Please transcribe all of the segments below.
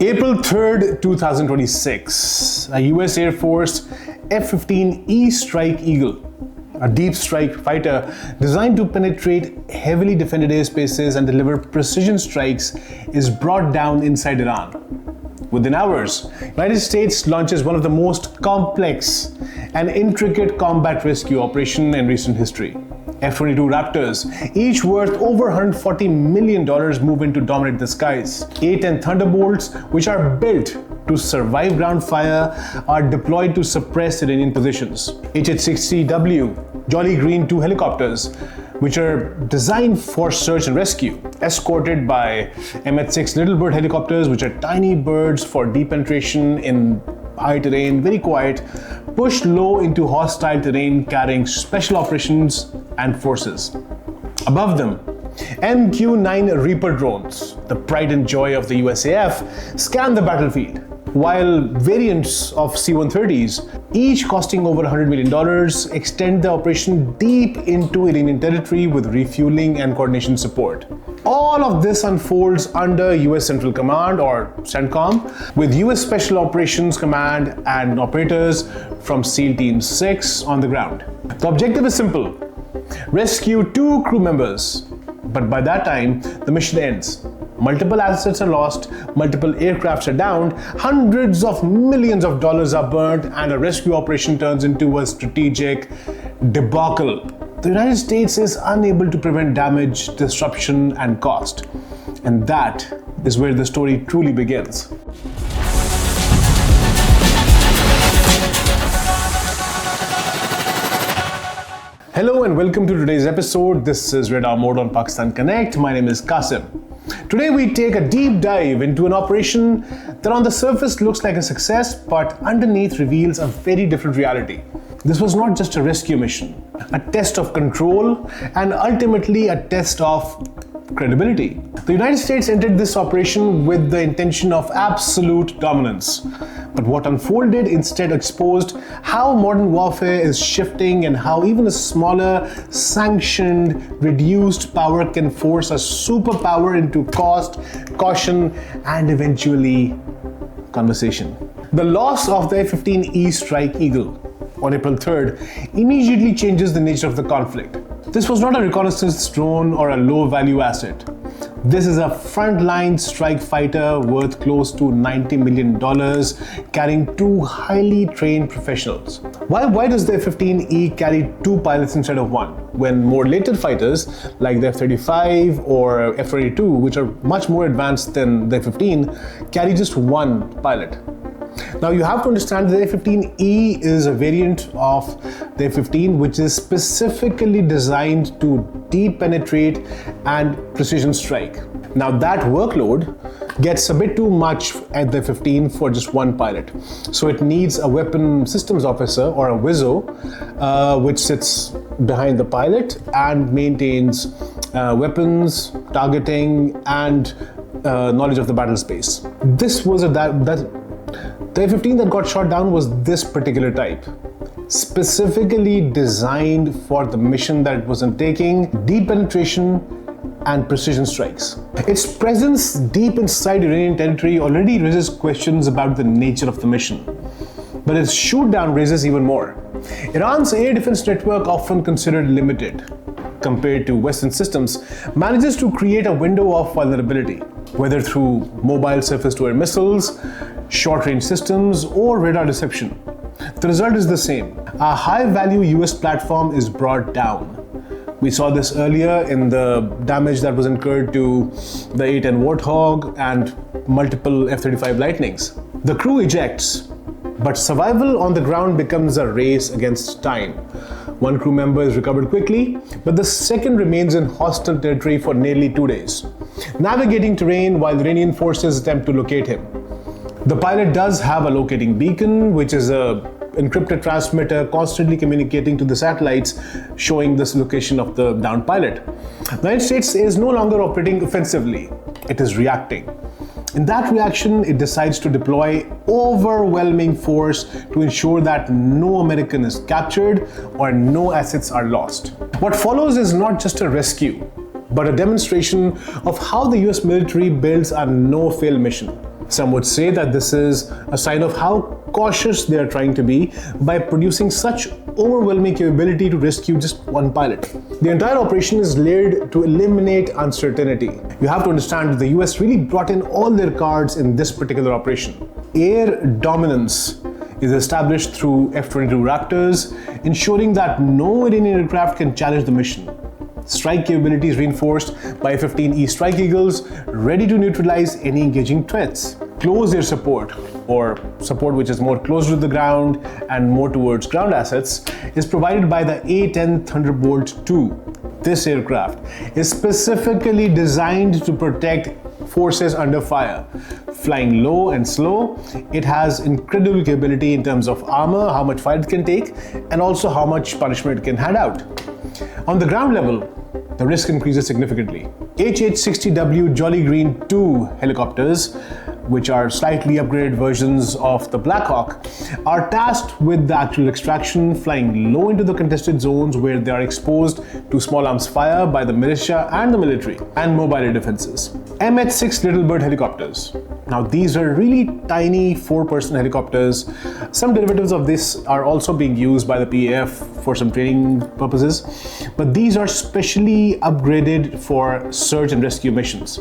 April 3rd, 2026, a US Air Force F-15E Strike Eagle, a deep strike fighter designed to penetrate heavily defended airspaces and deliver precision strikes, is brought down inside Iran. Within hours, the United States launches one of the most complex and intricate combat rescue operations in recent history. F-22 Raptors, each worth over $140 million, move in to dominate the skies. A-10 Thunderbolts, which are built to survive ground fire, are deployed to suppress Iranian positions. HH-60W, Jolly Green 2 helicopters, which are designed for search and rescue, escorted by MH-6 Little Bird helicopters, which are tiny birds for deep penetration in high terrain, very quiet, pushed low into hostile terrain, carrying special operations and forces. Above them, MQ-9 Reaper drones, the pride and joy of the USAF, scan the battlefield, while variants of C-130s, each costing over $100 million, extend the operation deep into Iranian territory with refueling and coordination support. All of this unfolds under US Central Command, or CENTCOM, with US Special Operations Command and operators from SEAL Team 6 on the ground. The objective is simple: rescue 2 crew members. But by that time, the mission ends. Multiple assets are lost, multiple aircrafts are downed, hundreds of millions of dollars are burned, and a rescue operation turns into a strategic debacle. The United States is unable to prevent damage, disruption, and cost. And that is where the story truly begins. Hello and welcome to today's episode. This is Radar Mode on Pakistan Connect. My name is Qasim. Today we take a deep dive into an operation that on the surface looks like a success, but underneath reveals a very different reality. This was not just a rescue mission, a test of control, and ultimately a test of credibility. The United States entered this operation with the intention of absolute dominance. But what unfolded instead exposed how modern warfare is shifting and how even a smaller, sanctioned, reduced power can force a superpower into cost, caution, and eventually conversation. The loss of the F-15E Strike Eagle on April 3rd immediately changes the nature of the conflict. This was not a reconnaissance drone or a low-value asset. This is a frontline strike fighter worth close to $90 million, carrying 2 highly trained professionals. Why does the F-15E carry 2 pilots instead of 1, when more later fighters like the F-35 or F-22, which are much more advanced than the F-15, carry just 1 pilot? Now you have to understand the F-15E is a variant of the F-15 which is specifically designed to deep penetrate and precision strike. Now that workload gets a bit too much at the F-15 for just 1 pilot. So it needs a weapon systems officer, or a WISO, which sits behind the pilot and maintains weapons, targeting, and knowledge of the battle space. The F-15 that got shot down was this particular type, specifically designed for the mission that it was undertaking: deep penetration and precision strikes. Its presence deep inside Iranian territory already raises questions about the nature of the mission, but its shoot down raises even more. Iran's air defense network, often considered limited compared to Western systems, manages to create a window of vulnerability, whether through mobile surface-to-air missiles, short-range systems, or radar deception. The result is the same. A high-value US platform is brought down. We saw this earlier in the damage that was incurred to the A-10 Warthog and multiple F-35 Lightnings. The crew ejects, but survival on the ground becomes a race against time. 1 crew member is recovered quickly, but the second remains in hostile territory for nearly 2 days, navigating terrain while Iranian forces attempt to locate him. The pilot does have a locating beacon, which is an encrypted transmitter constantly communicating to the satellites, showing this location of the downed pilot. The United States is no longer operating offensively, it is reacting. In that reaction, it decides to deploy overwhelming force to ensure that no American is captured or no assets are lost. What follows is not just a rescue, but a demonstration of how the US military builds a no-fail mission. Some would say that this is a sign of how cautious they are trying to be by producing such overwhelming capability to rescue just one pilot. The entire operation is layered to eliminate uncertainty. You have to understand that the US really brought in all their cards in this particular operation. Air dominance is established through F-22 Raptors, ensuring that no Iranian aircraft can challenge the mission. Strike capability is reinforced by F-15E Strike Eagles, ready to neutralize any engaging threats. Close air support, or support which is more closer to the ground and more towards ground assets, is provided by the A-10 Thunderbolt II. This aircraft is specifically designed to protect forces under fire. Flying low and slow, it has incredible capability in terms of armor, how much fire it can take, and also how much punishment it can hand out. On the ground level, the risk increases significantly. HH-60W Jolly Green II helicopters, which are slightly upgraded versions of the Black Hawk, are tasked with the actual extraction, flying low into the contested zones where they are exposed to small arms fire by the militia and the military, and mobile air defenses. MH-6 Little Bird helicopters. Now these are really tiny 4-person helicopters. Some derivatives of this are also being used by the PAF for some training purposes, but these are specially upgraded for search and rescue missions.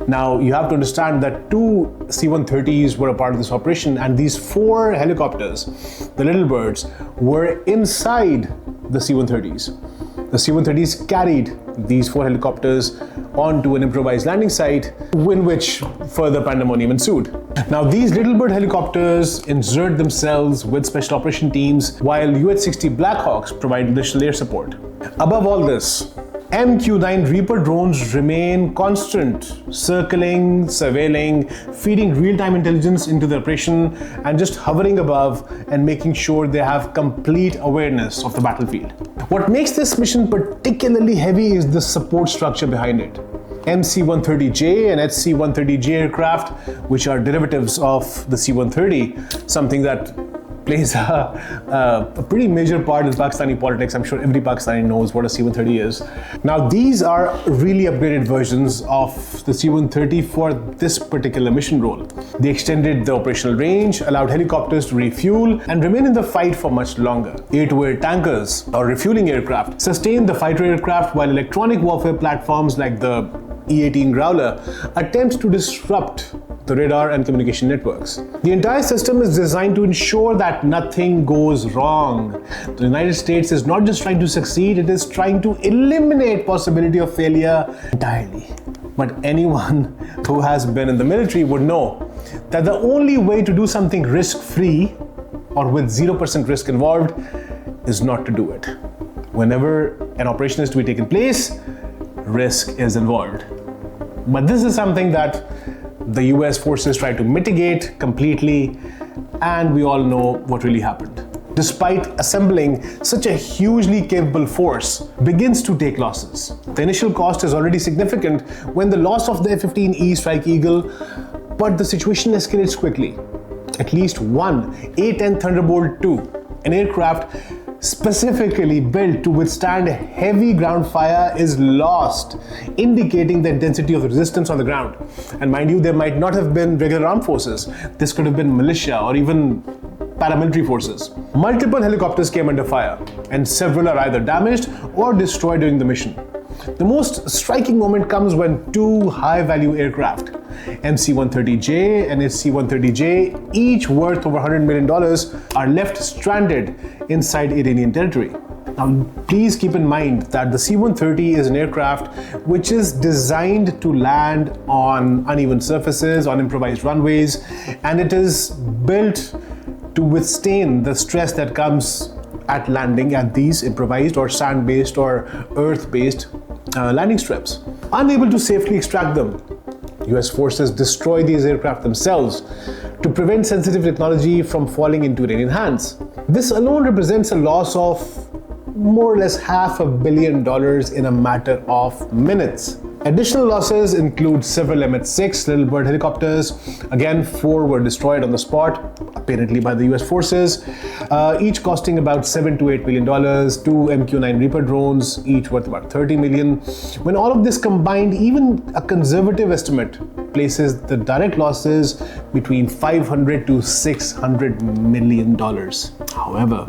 Now you have to understand that 2 C-130s were a part of this operation, and these 4 helicopters, the Little Birds, were inside the C-130s. The C-130s carried these 4 helicopters onto an improvised landing site, in which further pandemonium ensued. Now these Little Bird helicopters insert themselves with special operation teams, while UH-60 Black Hawks provide additional air support. Above all this, MQ-9 Reaper drones remain constant, circling, surveilling, feeding real-time intelligence into the operation, and just hovering above and making sure they have complete awareness of the battlefield. What makes this mission particularly heavy is the support structure behind it. MC-130J and HC-130J aircraft, which are derivatives of the C-130, something that plays a pretty major part in Pakistani politics. I'm sure every Pakistani knows what a C-130 is. Now these are really upgraded versions of the C-130 for this particular mission role. They extended the operational range, allowed helicopters to refuel and remain in the fight for much longer. Air-to-air tankers or refueling aircraft sustain the fighter aircraft, while electronic warfare platforms like the E-18 Growler attempt to disrupt the radar and communication networks. The entire system is designed to ensure that nothing goes wrong. The United States is not just trying to succeed, it is trying to eliminate possibility of failure entirely. But anyone who has been in the military would know that the only way to do something risk-free or with 0% risk involved is not to do it. Whenever an operation is to be taken place, risk is involved. But this is something that the US forces tried to mitigate completely, and we all know what really happened. Despite assembling such a hugely capable force, begins to take losses. The initial cost is already significant when the loss of the F-15E Strike Eagle, but the situation escalates quickly. At least one A-10 Thunderbolt II, an aircraft specifically built to withstand heavy ground fire, is lost, indicating the intensity of resistance on the ground. And mind you, there might not have been regular armed forces. This could have been militia or even paramilitary forces. Multiple helicopters came under fire, and several are either damaged or destroyed during the mission. The most striking moment comes when 2 high-value aircraft, MC-130J and HC-130J, each worth over $100 million, are left stranded inside Iranian territory. Now, please keep in mind that the C-130 is an aircraft which is designed to land on uneven surfaces, on improvised runways, and it is built to withstand the stress that comes at landing at these improvised or sand-based or earth-based landing strips. Unable to safely extract them, US forces destroy these aircraft themselves to prevent sensitive technology from falling into Iranian hands. This alone represents a loss of more or less $500 million in a matter of minutes. Additional losses include several MH-6 Little Bird helicopters. Again, 4 were destroyed on the spot, apparently by the US forces, each costing about $7 to $8 million. 2 MQ-9 Reaper drones, each worth about $30 million. When all of this combined, even a conservative estimate places the direct losses between $500 to $600 million. However,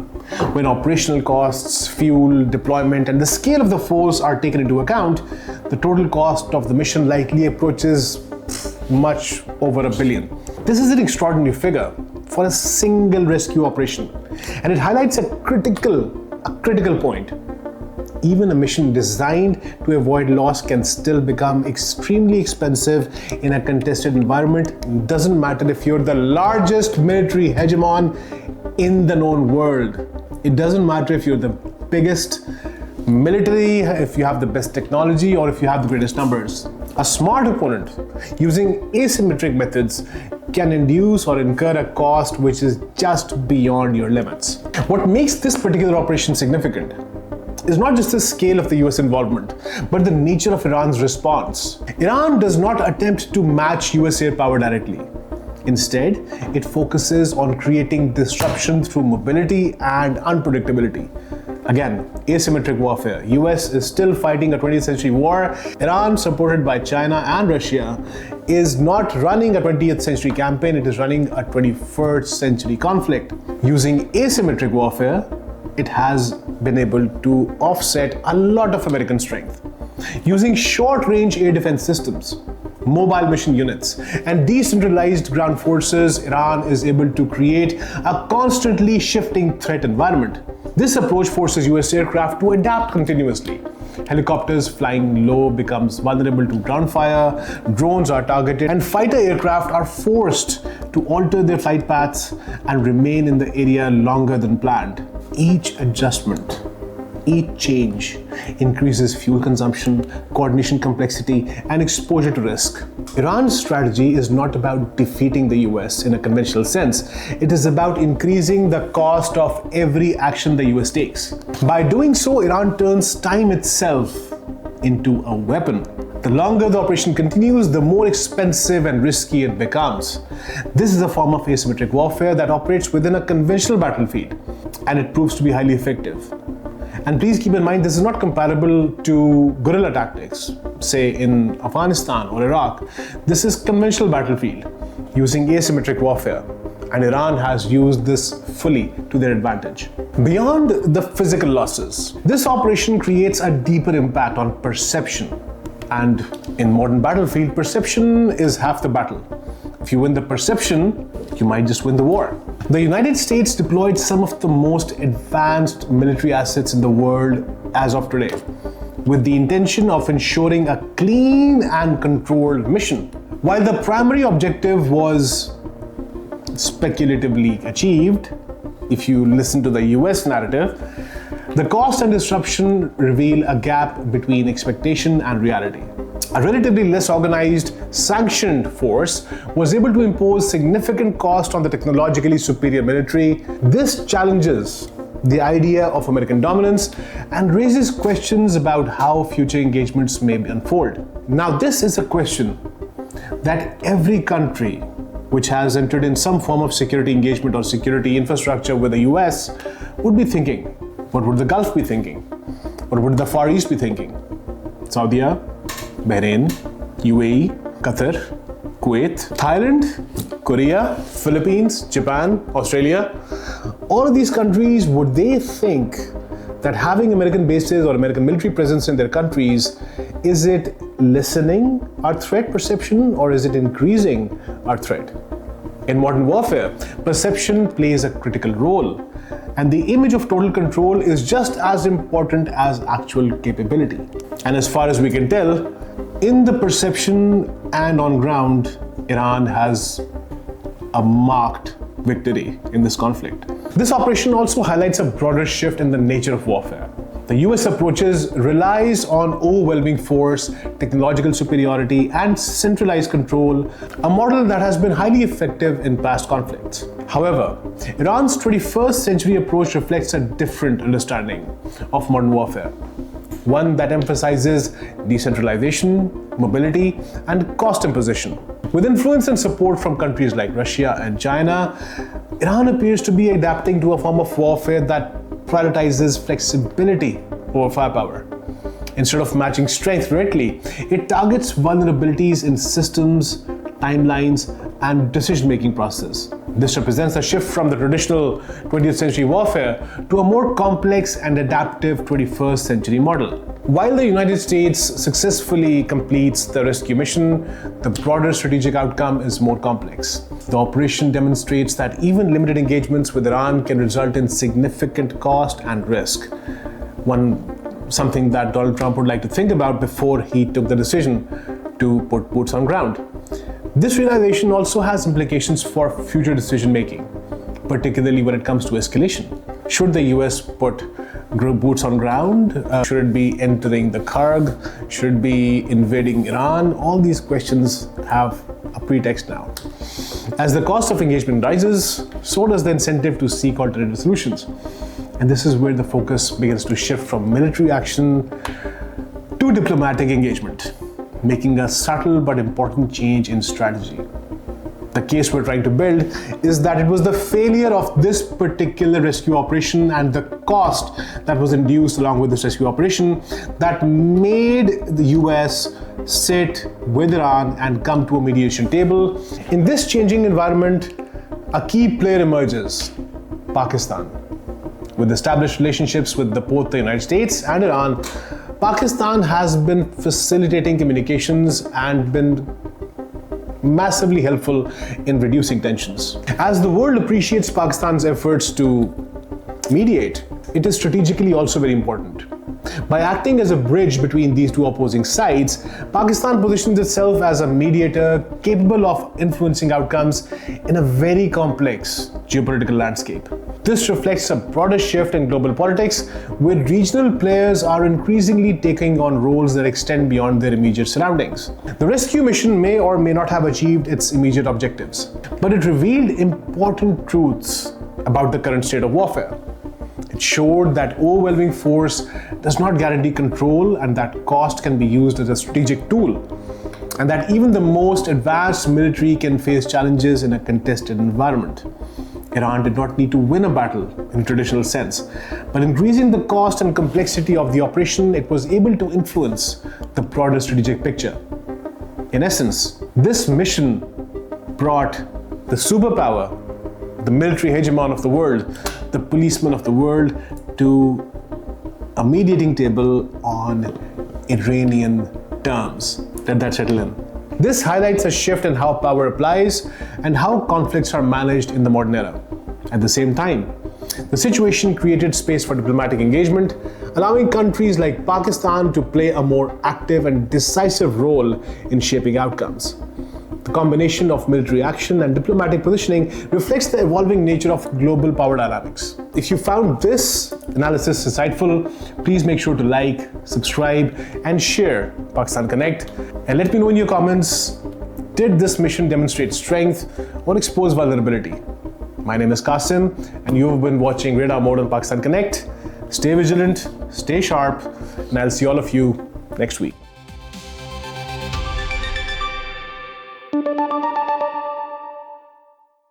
when operational costs, fuel, deployment, and the scale of the force are taken into account, the total cost of the mission likely approaches much over $1 billion. This is an extraordinary figure for a single rescue operation, and it highlights a critical point. Even a mission designed to avoid loss can still become extremely expensive in a contested environment. It doesn't matter if you're the largest military hegemon in the known world. It doesn't matter if you're the biggest military, if you have the best technology, or if you have the greatest numbers. A smart opponent using asymmetric methods can induce or incur a cost which is just beyond your limits. What makes this particular operation significant is not just the scale of the US involvement, but the nature of Iran's response. Iran does not attempt to match US air power directly. Instead, it focuses on creating disruption through mobility and unpredictability. Again, asymmetric warfare. US is still fighting a 20th century war. Iran, supported by China and Russia, is not running a 20th century campaign, it is running a 21st century conflict. Using asymmetric warfare, it has been able to offset a lot of American strength. Using short-range air defense systems, mobile mission units, and decentralized ground forces, Iran is able to create a constantly shifting threat environment. This approach forces US aircraft to adapt continuously. Helicopters flying low becomes vulnerable to ground fire, drones are targeted, and fighter aircraft are forced to alter their flight paths and remain in the area longer than planned. Each adjustment, each change increases fuel consumption, coordination complexity, and exposure to risk. Iran's strategy is not about defeating the US in a conventional sense. It is about increasing the cost of every action the US takes. By doing so, Iran turns time itself into a weapon. The longer the operation continues, the more expensive and risky it becomes. This is a form of asymmetric warfare that operates within a conventional battlefield, and it proves to be highly effective. And please keep in mind, this is not comparable to guerrilla tactics, say in Afghanistan or Iraq. This is conventional battlefield using asymmetric warfare, and Iran has used this fully to their advantage. Beyond the physical losses, this operation creates a deeper impact on perception. And in modern battlefield, perception is half the battle. If you win the perception, you might just win the war. The United States deployed some of the most advanced military assets in the world as of today, with the intention of ensuring a clean and controlled mission. While the primary objective was speculatively achieved, if you listen to the US narrative, the cost and disruption reveal a gap between expectation and reality. A relatively less organized, sanctioned force was able to impose significant cost on the technologically superior military. This challenges the idea of American dominance and raises questions about how future engagements may unfold. Now, this is a question that every country which has entered in some form of security engagement or security infrastructure with the US would be thinking. What would the Gulf be thinking? What would the Far East be thinking? Saudi, Bahrain, UAE, Qatar, Kuwait, Thailand, Korea, Philippines, Japan, Australia. All of these countries, would they think that having American bases or American military presence in their countries, is it lessening our threat perception or is it increasing our threat? In modern warfare, perception plays a critical role, and the image of total control is just as important as actual capability. And as far as we can tell, in the perception and on ground, Iran has a marked victory in this conflict. This operation also highlights a broader shift in the nature of warfare. The US approaches relies on overwhelming force, technological superiority, and centralized control, a model that has been highly effective in past conflicts. However, Iran's 21st century approach reflects a different understanding of modern warfare, one that emphasizes decentralization, mobility, and cost imposition. With influence and support from countries like Russia and China, Iran appears to be adapting to a form of warfare that prioritizes flexibility over firepower. Instead of matching strength directly, it targets vulnerabilities in systems, timelines, and decision-making process. This represents a shift from the traditional 20th century warfare to a more complex and adaptive 21st century model. While the United States successfully completes the rescue mission, the broader strategic outcome is more complex. The operation demonstrates that even limited engagements with Iran can result in significant cost and risk. Something that Donald Trump would like to think about before he took the decision to put boots on ground. This realization also has implications for future decision-making, particularly when it comes to escalation. Should the US put boots on ground? Should it be entering the Karg? Should it be invading Iran? All these questions have a pretext now. As the cost of engagement rises, so does the incentive to seek alternative solutions. And this is where the focus begins to shift from military action to diplomatic engagement, making a subtle but important change in strategy. The case we're trying to build is that it was the failure of this particular rescue operation and the cost that was induced along with this rescue operation that made the US sit with Iran and come to a mediation table. In this changing environment, a key player emerges: Pakistan. With established relationships with both the United States and Iran, Pakistan has been facilitating communications and been massively helpful in reducing tensions. As the world appreciates Pakistan's efforts to mediate, it is strategically also very important. By acting as a bridge between these two opposing sides, Pakistan positions itself as a mediator capable of influencing outcomes in a very complex geopolitical landscape. This reflects a broader shift in global politics, where regional players are increasingly taking on roles that extend beyond their immediate surroundings. The rescue mission may or may not have achieved its immediate objectives, but it revealed important truths about the current state of warfare. It showed that overwhelming force does not guarantee control, and that cost can be used as a strategic tool, and that even the most advanced military can face challenges in a contested environment. Iran did not need to win a battle in a traditional sense, but increasing the cost and complexity of the operation, it was able to influence the broader strategic picture. In essence, this mission brought the superpower, the military hegemon of the world, the policeman of the world, to a mediating table on Iranian terms. Let that settle in. This highlights a shift in how power applies and how conflicts are managed in the modern era. At the same time, the situation created space for diplomatic engagement, allowing countries like Pakistan to play a more active and decisive role in shaping outcomes. The combination of military action and diplomatic positioning reflects the evolving nature of global power dynamics. If you found this analysis insightful, please make sure to like, subscribe, and share Pakistan Connect. And let me know in your comments, did this mission demonstrate strength or expose vulnerability? My name is Qasim, and you have been watching Radar Mode on Pakistan Connect. Stay vigilant, stay sharp, and I'll see all of you next week.